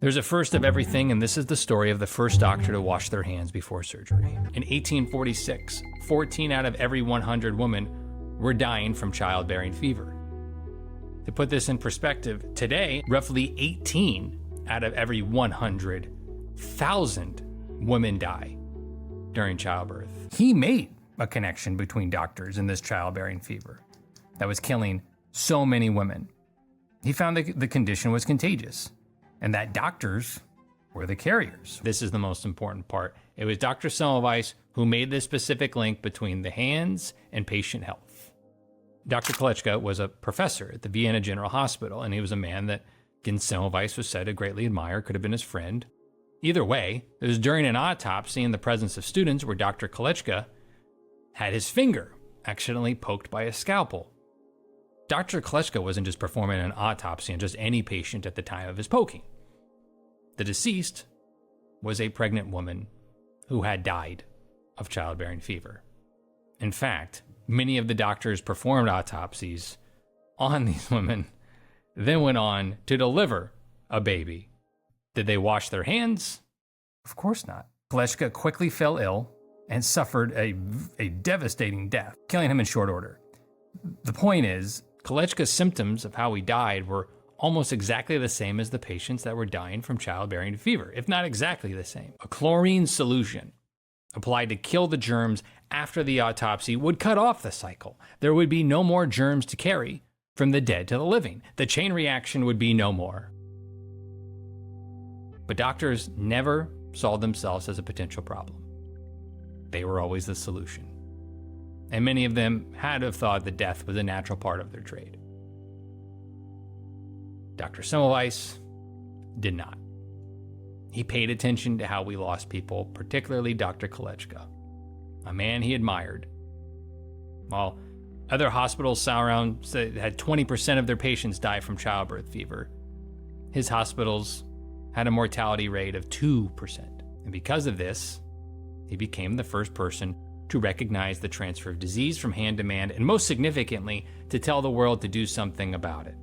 There's a first of everything, and this is the story of the first doctor to wash their hands before surgery. In 1846, 14 out of every 100 women were dying from childbearing fever. To put this in perspective, today, roughly 18 out of every 100,000 women die during childbirth. He made a connection between doctors and this childbearing fever that was killing so many women. He found that the condition was contagious and that doctors were the carriers. This is the most important part. It was Dr. Semmelweis who made this specific link between the hands and patient health. Dr. Kolletschka was a professor at the Vienna General Hospital, and he was a man that Jens Semmelweis was said to greatly admire, could have been his friend. Either way, it was during an autopsy in the presence of students where Dr. Kolletschka had his finger accidentally poked by a scalpel. Dr. Kolletschka wasn't just performing an autopsy on just any patient at the time of his poking. The deceased was a pregnant woman who had died of childbearing fever. In fact, many of the doctors performed autopsies on these women, then went on to deliver a baby. Did they wash their hands? Of course not. Kolletschka quickly fell ill and suffered a devastating death, killing him in short order. The point is, Kolletschka's symptoms of how he died were almost exactly the same as the patients that were dying from childbearing fever, if not exactly the same. A chlorine solution applied to kill the germs after the autopsy would cut off the cycle. There would be no more germs to carry from the dead to the living. The chain reaction would be no more. But doctors never saw themselves as a potential problem. They were always the solution. And many of them had to have thought that death was a natural part of their trade. Dr. Semmelweis did not. He paid attention to how we lost people, particularly Dr. Kolletschka, a man he admired. While other hospitals around had 20% of their patients die from childbirth fever, his hospitals had a mortality rate of 2%. And because of this, he became the first person to recognize the transfer of disease from hand to man, and most significantly, to tell the world to do something about it.